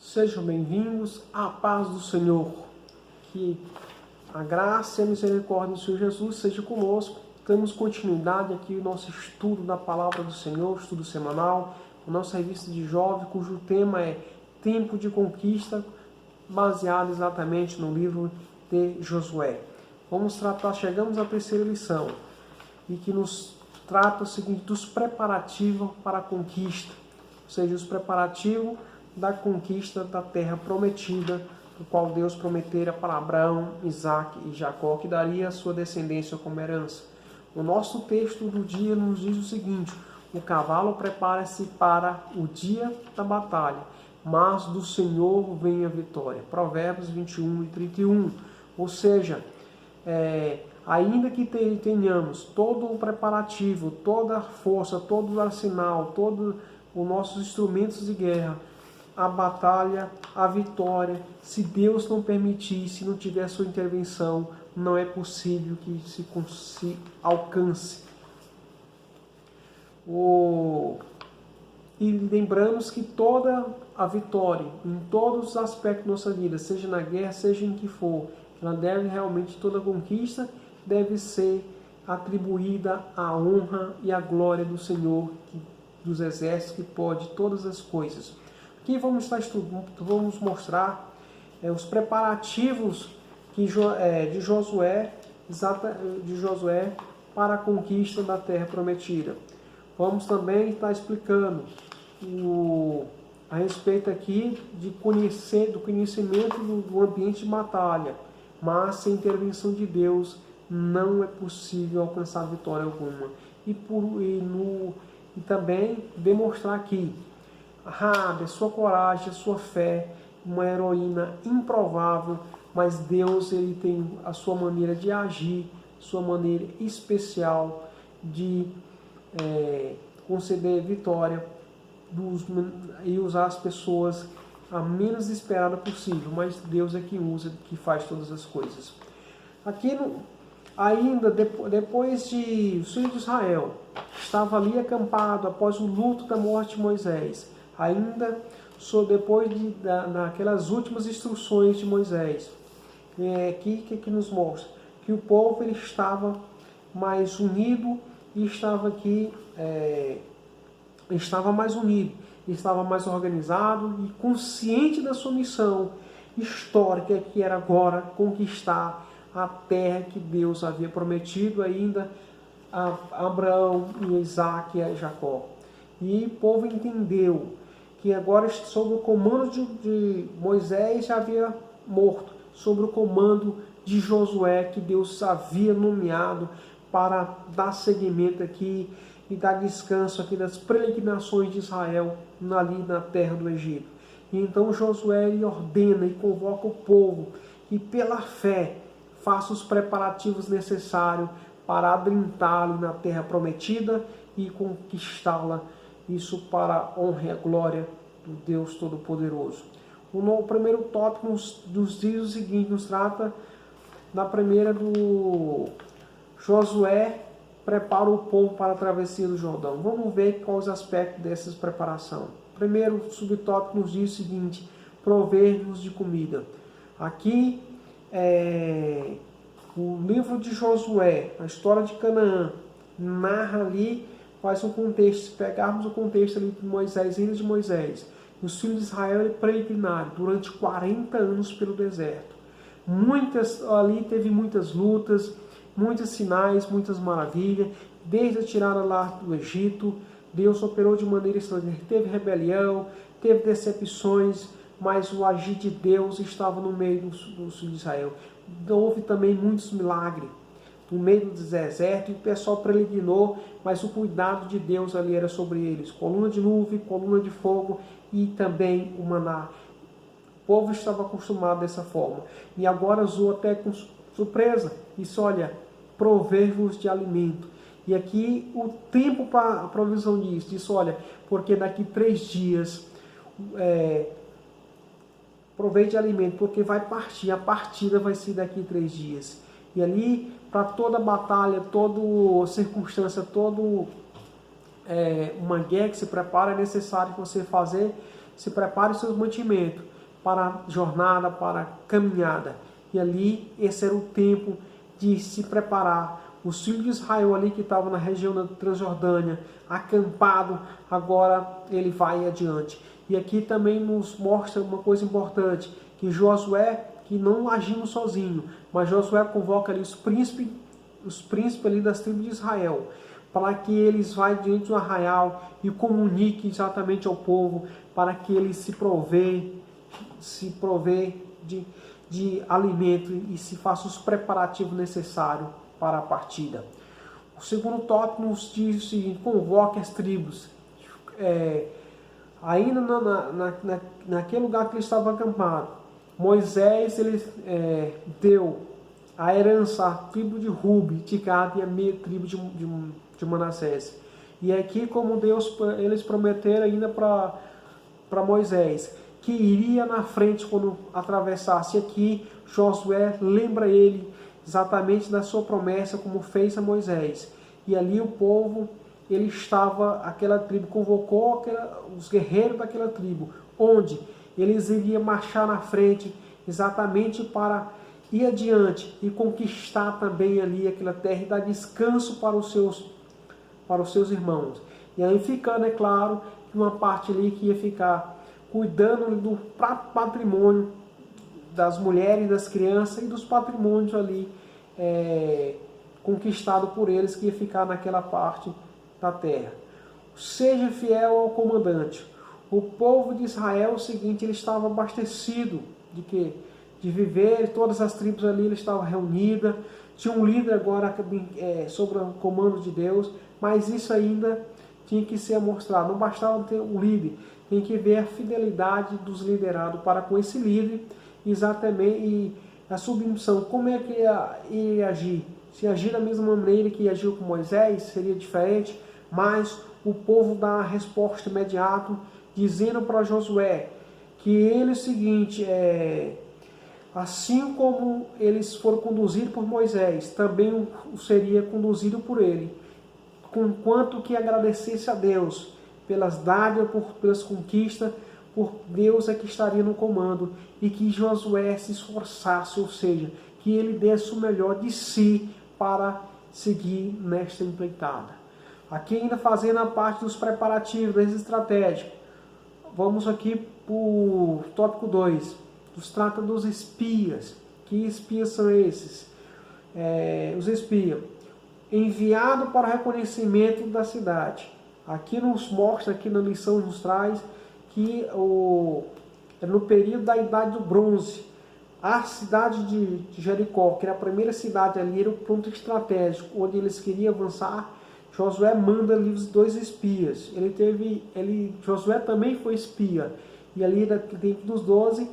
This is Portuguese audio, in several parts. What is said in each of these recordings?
Sejam bem-vindos à paz do Senhor. Que a graça e a misericórdia do Senhor Jesus seja conosco. Damos continuidade aqui no nosso estudo da palavra do Senhor, estudo semanal, a nossa revista de jovem, cujo tema é Tempo de Conquista, baseado exatamente no livro de Josué. Chegamos à terceira lição, e que nos trata o seguinte, dos preparativos para a conquista, ou seja, os preparativos da conquista da terra prometida, do qual Deus prometera para Abraão, Isaque e Jacó, que daria a sua descendência como herança. O nosso texto do dia nos diz o seguinte: o cavalo prepara-se para o dia da batalha, mas do Senhor vem a vitória. Provérbios 21 e 31. Ou seja, ainda que tenhamos todo o preparativo, toda a força, todo o arsenal, todos os nossos instrumentos de guerra, a batalha, a vitória, se Deus não permitir, se não tiver sua intervenção, não é possível que se alcance. E lembramos que toda a vitória, em todos os aspectos da nossa vida, seja na guerra, seja em que for, ela deve realmente, toda conquista deve ser atribuída à honra e à glória do Senhor, dos exércitos, que pode todas as coisas. Aqui vamos estar estudando, vamos mostrar os preparativos de Josué para a conquista da terra prometida. Vamos também estar explicando a respeito aqui do conhecimento do ambiente de batalha, mas sem intervenção de Deus não é possível alcançar vitória alguma. E também demonstrar aqui Raabe, sua coragem, sua fé, uma heroína improvável, mas Deus ele tem a sua maneira de agir, sua maneira especial de conceder vitória e usar as pessoas a menos esperada possível, mas Deus é quem usa, que faz todas as coisas. Aqui ainda depois de o filho de Israel estava ali acampado após o luto da morte de Moisés, ainda depois daquelas últimas instruções de Moisés, que nos mostra que o povo ele estava mais unido e estava mais organizado e consciente da sua missão histórica, que era agora conquistar a terra que Deus havia prometido ainda a Abraão, e Isaque e a Jacó. E o povo entendeu que agora, sob o comando de Moisés, já havia morto, sob o comando de Josué, que Deus havia nomeado para dar seguimento aqui e dar descanso aqui das peregrinações de Israel ali na terra do Egito. E então Josué ele ordena e convoca o povo que pela fé faça os preparativos necessários para adentrá-lo na terra prometida e conquistá-la, isso para a honra e a glória do Deus Todo-Poderoso. O primeiro tópico nos diz o seguinte, nos trata da primeira do Josué prepara o povo para a travessia do Jordão. Vamos ver quais os aspectos dessa preparação. Primeiro subtópico nos diz o seguinte: prover-nos de comida. Aqui o livro de Josué, a história de Canaã, narra ali, faz um contexto. Se pegarmos o contexto ali de Moisés, ilha de Moisés, os filhos de Israel peregrinaram durante 40 anos pelo deserto. Ali teve muitas lutas, muitos sinais, muitas maravilhas, desde a tirada lá do Egito, Deus operou de maneira extraordinária. Teve rebelião, teve decepções, mas o agir de Deus estava no meio dos filhos de Israel. Houve também muitos milagres no meio do deserto, e o pessoal peregrinou, mas o cuidado de Deus ali era sobre eles. Coluna de nuvem, coluna de fogo e também o maná. O povo estava acostumado dessa forma. E agora usou até com surpresa. Isso, olha, prover-vos de alimento. E aqui o tempo para a provisão disso. Diz, olha, porque daqui 3 dias prover de alimento, porque vai partir. A partida vai ser daqui 3 dias. E ali, para toda batalha, toda circunstância, uma guerra que se prepara, é necessário que você se prepare seus mantimentos. para a jornada, para a caminhada. E ali, esse era o tempo de se preparar. Os filhos de Israel ali que estavam na região da Transjordânia, acampado, agora ele vai adiante. E aqui também nos mostra uma coisa importante, que Josué, que não agindo sozinho, mas Josué convoca ali os príncipes ali das tribos de Israel, para que eles vá diante do arraial e comuniquem exatamente ao povo, para que eles se provê de alimento e se faça os preparativos necessários para a partida. O segundo tópico nos diz o seguinte: convoque as tribos. Ainda naquele lugar que ele estava acampado, Moisés ele deu a herança à tribo de Rubi, de Gad e a meia tribo de Manassés. E aqui, como eles prometeram ainda para Moisés, que iria na frente quando atravessasse aqui, Josué lembra ele exatamente da sua promessa, como fez a Moisés. E ali o povo, ele estava, aquela tribo convocou os guerreiros daquela tribo, onde eles iriam marchar na frente exatamente para ir adiante e conquistar também ali aquela terra e dar descanso para os seus irmãos. E aí ficando, é claro, uma parte ali que ia ficar cuidando do patrimônio das mulheres, das crianças e dos patrimônios ali conquistado por eles, que ia ficar naquela parte da terra. Seja fiel ao comandante. O povo de Israel, o seguinte, ele estava abastecido de quê? De viver, todas as tribos ali estavam reunidas, tinha um líder agora sobre o comando de Deus, mas isso ainda tinha que ser mostrado, não bastava ter um líder, tem que ver a fidelidade dos liderados para com esse líder, exatamente, e a submissão, como é que ia agir? Se agir da mesma maneira que agiu com Moisés, seria diferente, mas o povo dá a resposta imediata, dizendo para Josué que ele é o seguinte, assim como eles foram conduzidos por Moisés, também seria conduzido por ele, conquanto que agradecesse a Deus pelas dádivas, pelas conquistas, por Deus é que estaria no comando, e que Josué se esforçasse, ou seja, que ele desse o melhor de si para seguir nesta empreitada. Aqui ainda fazendo a parte dos preparativos, das estratégicas. Vamos aqui para o tópico 2, nos trata dos espias. Que espias são esses? Os espias, enviado para o reconhecimento da cidade. Aqui nos mostra, aqui na lição nos traz, que no período da Idade do Bronze, a cidade de Jericó, que era a primeira cidade ali, era o ponto estratégico, onde eles queriam avançar. Josué manda ali os 2 espias. Josué também foi espia. E ali, dentro dos 12,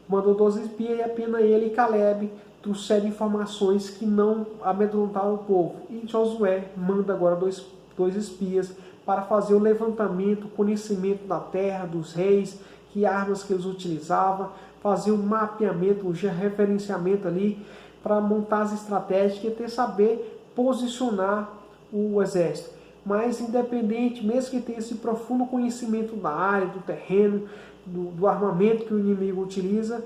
mandou 12 espias, e apenas ele e Caleb trouxeram informações que não amedrontaram o povo. E Josué manda agora dois espias para fazer o levantamento, o conhecimento da terra, dos reis, que armas que eles utilizavam, fazer um mapeamento, um referenciamento ali, para montar as estratégias e até saber posicionar o exército. Mas independente, mesmo que tenha esse profundo conhecimento da área, do terreno, do armamento que o inimigo utiliza,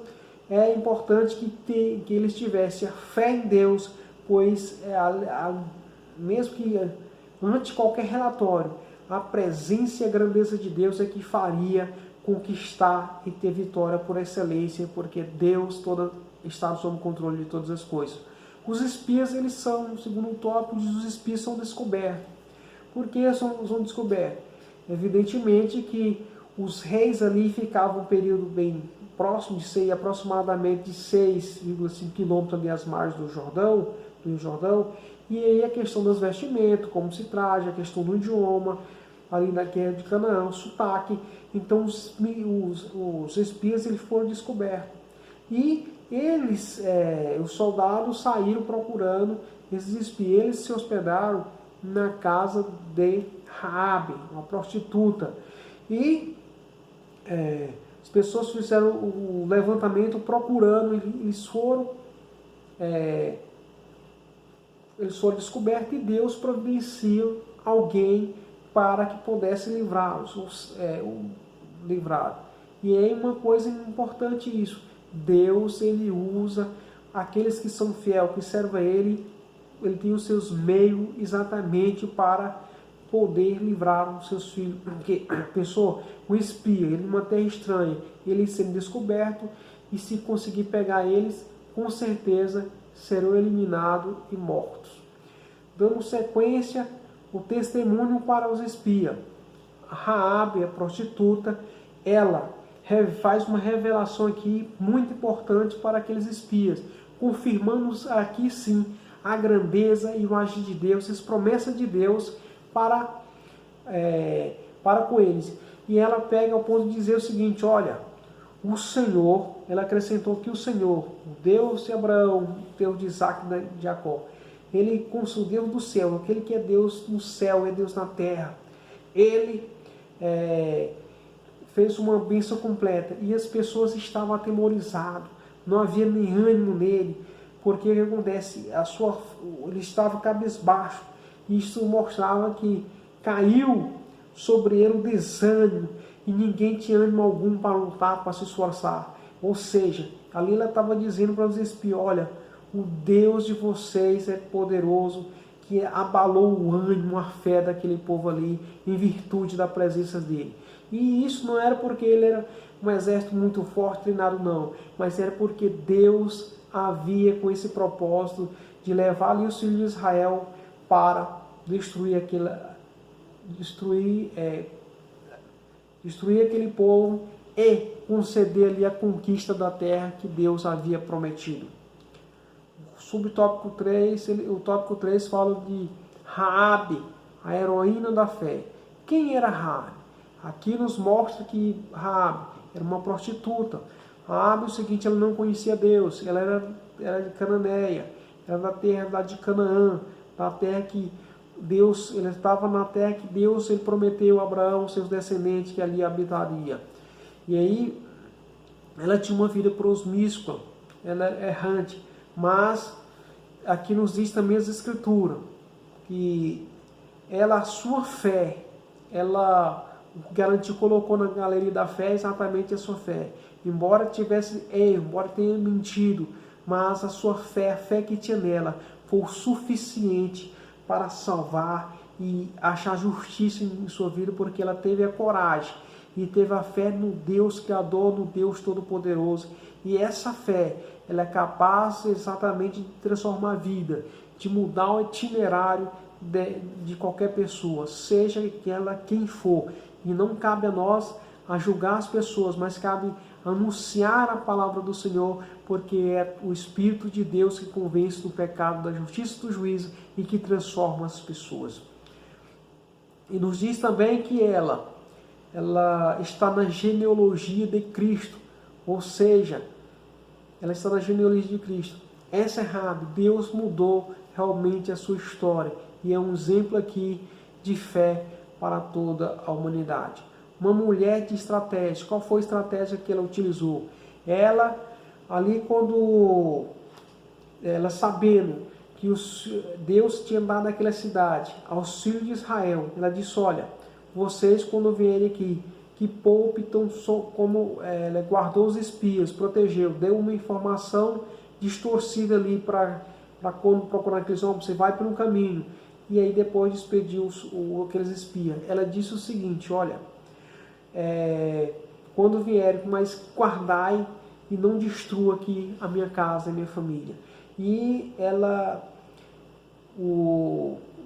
é importante que eles tivessem a fé em Deus, pois mesmo que ante qualquer relatório, a presença e a grandeza de Deus é que faria conquistar e ter vitória por excelência, porque Deus está sob o controle de todas as coisas. Os espias, eles são, segundo o tópico, os espias são descobertos. Por que são descobertos? Evidentemente que os reis ali ficavam um período bem próximo de ser aproximadamente 6,5 quilômetros ali às margens do Jordão, e aí a questão das vestimentas, como se traja, a questão do idioma, ali na guerra de Canaã, o sotaque. Então os espias eles foram descobertos. E os soldados saíram procurando esses espias. Eles se hospedaram na casa de Raabe, uma prostituta. E as pessoas fizeram o levantamento procurando, eles foram descobertos, e Deus providencia alguém para que pudesse livrá-los, livrar. E é uma coisa importante isso. Deus, ele usa aqueles que são fiéis, que servem a ele tem os seus meios exatamente para poder livrar os seus filhos. Porque a pessoa, um espia, ele numa terra estranha, ele sendo descoberto, e se conseguir pegar eles, com certeza serão eliminados e mortos. Dando sequência, o testemunho para os espias. Raabe, a prostituta, ela faz uma revelação aqui muito importante para aqueles espias, confirmando aqui sim a grandeza e o agir de Deus, as promessas de Deus para com eles. E ela pega ao ponto de dizer o seguinte: olha, o Senhor, ela acrescentou que o Senhor, o Deus de Abraão, o Deus de Isaac e de Jacó, ele, com o Deus do céu, aquele que é Deus no céu, é Deus na terra, ele fez uma bênção completa, e as pessoas estavam atemorizadas, não havia nem ânimo nele, porque o que acontece? Ele estava cabisbaixo, e isso mostrava que caiu sobre ele o desânimo, e ninguém tinha ânimo algum para lutar, para se esforçar. Ou seja, ali ela estava dizendo para os espiões: olha, o Deus de vocês é poderoso, que abalou o ânimo, a fé daquele povo ali, em virtude da presença dele. E isso não era porque ele era um exército muito forte, treinado, não, mas era porque Deus havia com esse propósito de levar ali os filhos de Israel para destruir aquele povo e conceder ali a conquista da terra que Deus havia prometido. Subtópico 3, o tópico 3 fala de Raabe, a heroína da fé. Quem era Raabe? Aqui nos mostra que Raabe era uma prostituta. Raabe, o seguinte, ela não conhecia Deus, ela era de Cananeia, era da terra de Canaã, da terra que Deus, ele estava na terra que Deus ele prometeu a Abraão, seus descendentes, que ali habitaria. E aí, ela tinha uma vida promíscua, ela é errante, mas aqui nos diz também as Escrituras, que a sua fé, o que ela te colocou na galeria da fé é exatamente a sua fé. Embora tivesse erro, embora tenha mentido, mas a sua fé, a fé que tinha nela, foi o suficiente para salvar e achar justiça em sua vida, porque ela teve a coragem e teve a fé no Deus Criador, no Deus Todo-Poderoso. E essa fé, ela é capaz exatamente de transformar a vida, de mudar o itinerário de qualquer pessoa, seja ela quem for. E não cabe a nós a julgar as pessoas, mas cabe anunciar a palavra do Senhor, porque é o Espírito de Deus que convence do pecado, da justiça e do juízo e que transforma as pessoas. E nos diz também que ela está na genealogia de Cristo, ou seja, ela está na genealogia de Cristo. Essa é Raabe. Deus mudou realmente a sua história e é um exemplo aqui de fé para toda a humanidade. Uma mulher de estratégia. Qual foi a estratégia que ela utilizou? Ela, ali quando ela sabendo que Deus tinha dado aquela cidade aos filhos de Israel, ela disse: olha, vocês quando vierem aqui, que poupe tão como ela guardou os espias, protegeu, deu uma informação distorcida ali para quando procurar aqueles homens, você vai por um caminho. E aí depois despediu aqueles espias. Ela disse o seguinte: olha, quando vierem, mas guardai e não destrua aqui a minha casa, a minha família. E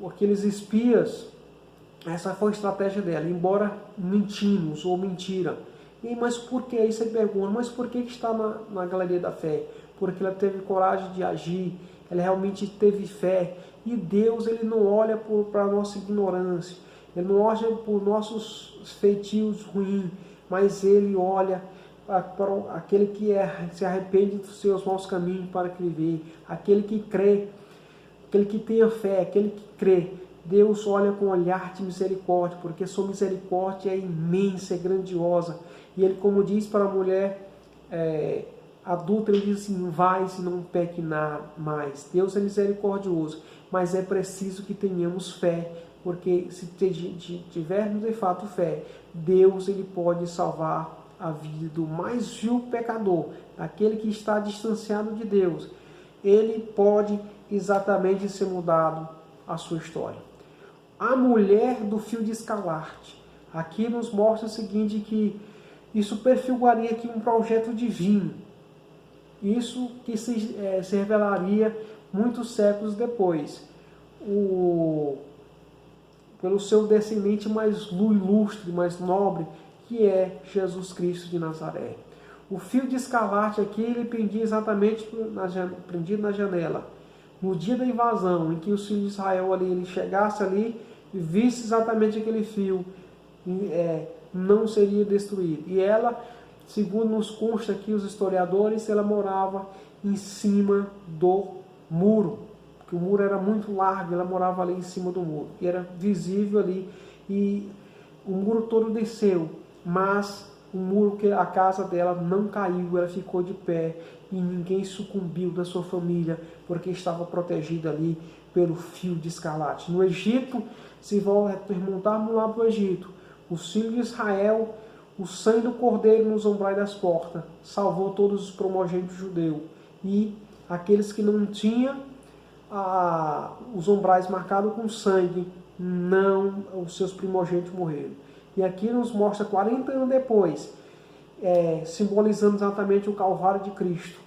aqueles espias, essa foi a estratégia dela, embora mentimos ou mentira. Mas por que? Aí você pergunta, mas por que está na galeria da fé? Porque ela teve coragem de agir, ela realmente teve fé. E Deus, ele não olha para a nossa ignorância, ele não olha por nossos feitios ruins, mas ele olha para aquele que se arrepende dos seus maus caminhos para viver, aquele que crê, aquele que tem a fé, aquele que crê. Deus olha com um olhar de misericórdia, porque sua misericórdia é imensa, é grandiosa. E ele, como diz para a mulher adulta, ele diz assim: vai e não peque mais. Deus é misericordioso, mas é preciso que tenhamos fé, porque se tivermos de fato fé, Deus ele pode salvar a vida do mais vil pecador, daquele que está distanciado de Deus, ele pode exatamente ser mudado a sua história. A mulher do fio de escarlate. Aqui nos mostra o seguinte, que isso prefiguraria aqui um projeto divino. Isso que se revelaria muitos séculos depois. Pelo seu descendente mais ilustre, mais nobre, que é Jesus Cristo de Nazaré. O fio de escarlate aqui, ele pendia exatamente prendido na janela. No dia da invasão, em que os filhos de Israel ali, ele chegasse ali e visse exatamente aquele fio, não seria destruído. E ela, segundo nos consta aqui os historiadores, ela morava em cima do muro, porque o muro era muito largo, ela morava ali em cima do muro, e era visível ali, e o muro todo desceu, mas o muro, a casa dela não caiu, ela ficou de pé, e ninguém sucumbiu da sua família, porque estava protegida ali pelo fio de escarlate. No Egito, se remontarmos lá para o Egito, os filhos de Israel, o sangue do cordeiro nos umbrais das portas, salvou todos os primogênitos judeus. E aqueles que não tinham os umbrais marcados com sangue, não, os seus primogênitos morreram. E aqui nos mostra 40 anos depois, simbolizando exatamente o Calvário de Cristo.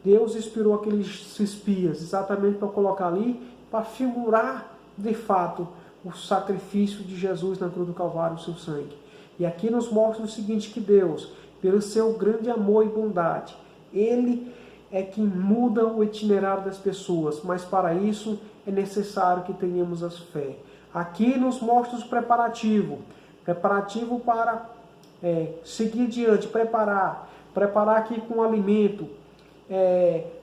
Deus inspirou aqueles espias exatamente para colocar ali, para figurar de fato o sacrifício de Jesus na cruz do Calvário, o seu sangue. E aqui nos mostra o seguinte, que Deus, pelo seu grande amor e bondade, Ele é quem muda o itinerário das pessoas, mas para isso é necessário que tenhamos a fé. Aqui nos mostra os preparativos para seguir adiante, preparar aqui com alimento,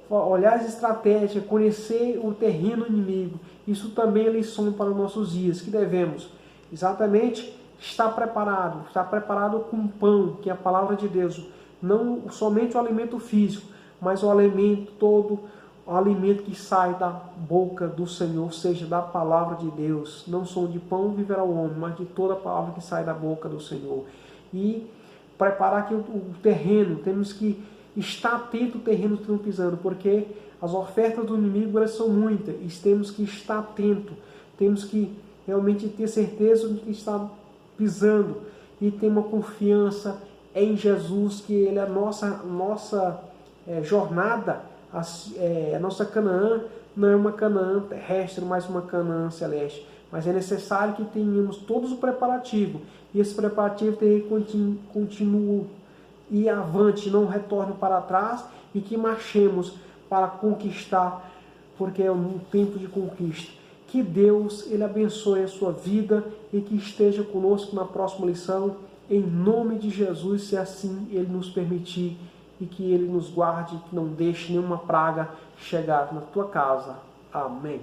olhar as estratégias, conhecer o terreno inimigo. Isso também é lição para os nossos dias, que devemos exatamente estar preparado com pão, que é a palavra de Deus, não somente o alimento físico, mas o alimento todo, o alimento que sai da boca do Senhor, ou seja, da palavra de Deus. Não só de pão viverá o homem, mas de toda a palavra que sai da boca do Senhor. E preparar aqui o terreno, temos que estar atento ao terreno que estamos pisando, porque as ofertas do inimigo, elas são muitas, e temos que estar atento, temos que realmente ter certeza de que está pisando, e ter uma confiança em Jesus, que Ele é a nossa jornada, a nossa Canaã não é uma Canaã terrestre, mas uma Canaã celeste. Mas é necessário que tenhamos todos os preparativos, e esse preparativo tem que continuar e avante, não retorne para trás, e que marchemos para conquistar, porque é um tempo de conquista. Que Deus, Ele abençoe a sua vida e que esteja conosco na próxima lição, em nome de Jesus, se assim Ele nos permitir, e que Ele nos guarde, que não deixe nenhuma praga chegar na tua casa. Amém.